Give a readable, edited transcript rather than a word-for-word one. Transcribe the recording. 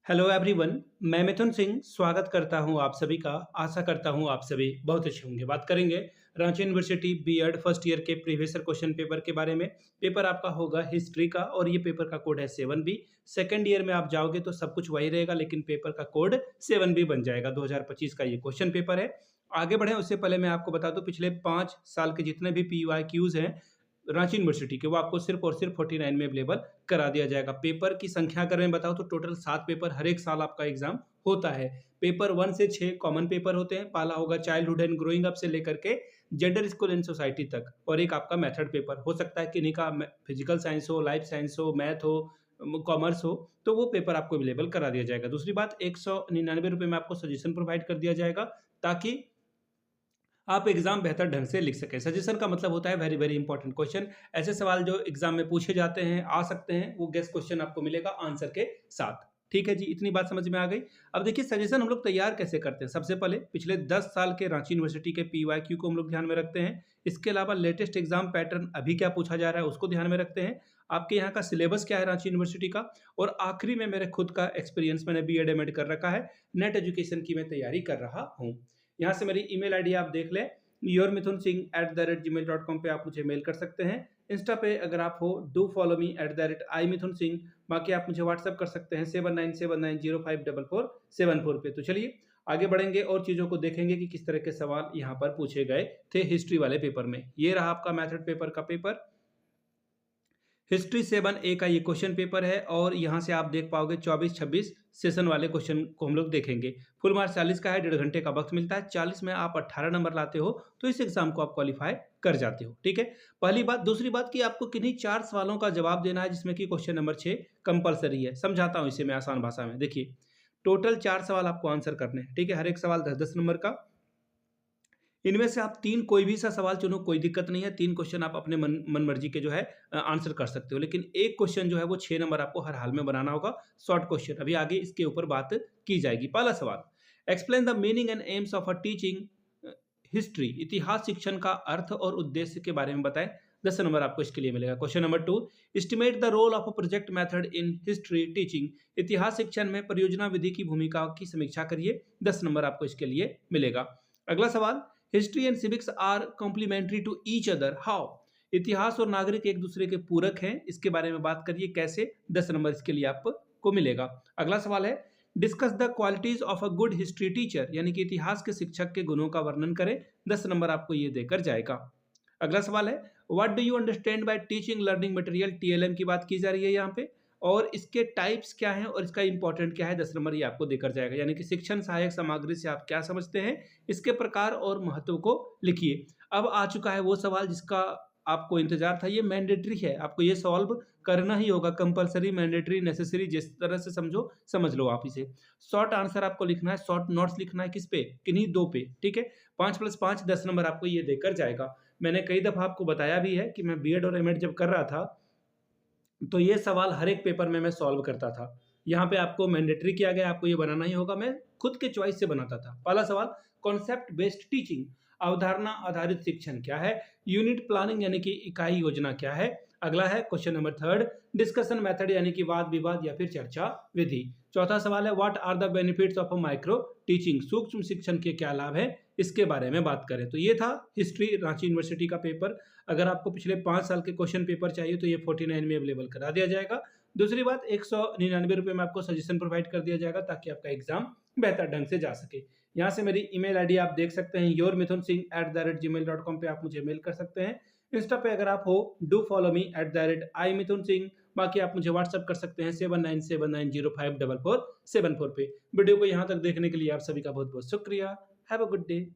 Hello everyone. मैं मिथुन सिंह स्वागत करता हूं आप सभी का। आशा करता हूं आप सभी बहुत अच्छे होंगे। बात करेंगे Ranchi university BEd first year के प्रीवियस ईयर क्वेश्चन पेपर के बारे में। पेपर आपका होगा हिस्ट्री का और ये पेपर का कोड है 7B। सेकंड ईयर में आप जाओगे तो सब कुछ वही रहेगा, लेकिन पेपर का कोड 7B बन जाएगा। 2025 का ये क्वेश्चन पेपर है। आगे बढ़े उससे पहले मैं आपको बता दूं, पिछले 5 साल के जितने भी PYQs हैं रांची यूनिवर्सिटी के, वो आपको सिर्फ और सिर्फ 49 में अवेलेबल करा दिया जाएगा। पेपर की संख्या अगर मैं बताऊं तो टोटल 7 पेपर हर एक साल आपका एग्जाम होता है। पेपर 1 से 6 कॉमन पेपर होते हैं। पहला होगा चाइल्डहुड एंड ग्रोइंग अप से लेकर के जेंडर स्कूल एंड सोसाइटी तक, और एक आपका मेथड पेपर हो सकता है। किन्हीं का फिजिकल साइंस हो, लाइफ साइंस हो, मैथ हो, कॉमर्स हो, तो वो पेपर आपको अवेलेबल करा दिया जाएगा। दूसरी बात, 199 रुपये में आपको सजेशन प्रोवाइड कर दिया जाएगा ताकि आप एग्जाम बेहतर ढंग से लिख सकें। सजेशन का मतलब होता है वेरी वेरी इंपॉर्टेंट क्वेश्चन। ऐसे सवाल जो एग्जाम में पूछे जाते हैं, आ सकते हैं, वो गेस्ट क्वेश्चन आपको मिलेगा आंसर के साथ। ठीक है जी, इतनी बात समझ में आ गई। अब देखिए सजेशन हम लोग तैयार कैसे करते हैं। सबसे पहले पिछले 10 साल के रांची यूनिवर्सिटी के PYQ को हम लोग ध्यान में रखते हैं। इसके अलावा लेटेस्ट एग्जाम पैटर्न अभी क्या पूछा जा रहा है उसको ध्यान में रखते हैं। आपके यहाँ का सिलेबस क्या है रांची यूनिवर्सिटी का, और आखिरी में मेरे खुद का एक्सपीरियंस, मैंने BEd MAd कर रखा है, नेट एजुकेशन की मैं तैयारी कर रहा हूँ। यहाँ से मेरी ईमेल आईडी आप देख लें, yourmithunSingh@gmail.com पे आप मुझे मेल कर सकते हैं। इंस्टा पे अगर आप हो, डू फॉलो मी @imithunSingh। बाकी आप मुझे व्हाट्सअप कर सकते हैं 7979054474 पे। तो चलिए आगे बढ़ेंगे और चीज़ों को देखेंगे कि किस तरह के सवाल यहाँ पर पूछे गए थे हिस्ट्री वाले पेपर में। ये रहा आपका मैथड पेपर का पेपर। हिस्ट्री 7A का ये क्वेश्चन पेपर है, और यहाँ से आप देख पाओगे 24-26 सेशन वाले क्वेश्चन को हम लोग देखेंगे। फुल मार्क्स 40 का है, 1.5 घंटे का वक्त मिलता है। 40 में आप 18 नंबर लाते हो तो इस एग्जाम को आप क्वालिफाई कर जाते हो। ठीक है, पहली बात। दूसरी बात कि आपको किन्हीं 4 सवालों का जवाब देना है, जिसमें कि क्वेश्चन नंबर 6 कंपलसरी है। समझाता हूँ इसे मैं आसान भाषा में। देखिए टोटल 4 सवाल आपको आंसर करने हैं। ठीक है, हर एक सवाल 10-10 नंबर का। इनमें से आप 3 कोई भी सा सवाल चुनो, कोई दिक्कत नहीं है। 3 क्वेश्चन आप अपने मन मर्जी के जो है आंसर कर सकते हो, लेकिन एक क्वेश्चन जो है वो 6 नंबर आपको हर हाल में बनाना होगा। शॉर्ट क्वेश्चन, अभी आगे इसके ऊपर बात की जाएगी। पहला सवाल, explain the meaning and AIIMS of a teaching history. इतिहास शिक्षण का अर्थ और उद्देश्य के बारे में बताएं। 10 नंबर आपको इसके लिए मिलेगा। Question number 2, estimate the role of a project method in history teaching. इतिहास शिक्षण में परियोजना विधि की भूमिका की समीक्षा करिए। 10 नंबर आपको इसके लिए मिलेगा। अगला सवाल, history and civics are complementary to each other how. इतिहास और नागरिक एक दूसरे के पूरक हैं, इसके बारे में बात करिए कैसे। 10 नंबर इसके लिए आपको मिलेगा। अगला सवाल है, discuss the qualities of a good history teacher, यानी कि इतिहास के शिक्षक के गुणों का वर्णन करें। 10 नंबर आपको ये देकर जाएगा। अगला सवाल है, what do you understand by teaching learning material. TLM की बात की जा रही है यहाँ पे, और इसके टाइप्स क्या हैं और इसका इंपॉर्टेंट क्या है। 10 नंबर ये आपको देकर जाएगा। यानी कि शिक्षण सहायक सामग्री से आप क्या समझते हैं, इसके प्रकार और महत्व को लिखिए। अब आ चुका है वो सवाल जिसका आपको इंतजार था। ये मैंडेटरी है, आपको ये सॉल्व करना ही होगा। कंपलसरी, मैंडेटरी, नेसेसरी, जिस तरह से समझो समझ लो आप इसे। शॉर्ट आंसर आपको लिखना है, शॉर्ट नोट्स लिखना है। किस पे, किन्हीं 2 पे। ठीक है, 5+5 10 नंबर आपको ये देकर जाएगा। मैंने कई दफा आपको बताया भी है कि मैं BEd और MAd जब कर रहा था तो ये सवाल हर एक पेपर में मैं सॉल्व करता था। यहाँ पे आपको मैंडेटरी किया गया, आपको ये बनाना ही होगा। मैं खुद के चॉइस से बनाता था। पहला सवाल, कॉन्सेप्ट बेस्ड टीचिंग, अवधारणा आधारित शिक्षण क्या है। यूनिट प्लानिंग यानी कि इकाई योजना क्या है। अगला है क्वेश्चन नंबर 3, डिस्कशन मेथड यानी कि वाद विवाद या फिर चर्चा विधि। चौथा सवाल है, what are the benefits of a micro teaching, सूक्ष्म शिक्षण के क्या लाभ है, इसके बारे में बात करें। तो ये था हिस्ट्री रांची यूनिवर्सिटी का पेपर। अगर आपको पिछले 5 साल के क्वेश्चन पेपर चाहिए तो ये 49 में अवेलेबल करा दिया जाएगा। दूसरी बात, 199 रुपये में आपको सजेशन प्रोवाइड कर दिया जाएगा ताकि आपका एग्जाम बेहतर ढंग से जा सके। यहाँ से मेरी ईमेल आईडी आप देख सकते हैं, yourmithunSingh@gmail.com पे आप मुझे मेल कर सकते हैं। इंस्टा पे अगर आप हो, डू फॉलो मी @imithunSingh। बाकी आप मुझे व्हाट्सअप कर सकते हैं 7979054474 पे। वीडियो को यहाँ तक देखने के लिए आप सभी का बहुत बहुत शुक्रिया। Have a good day.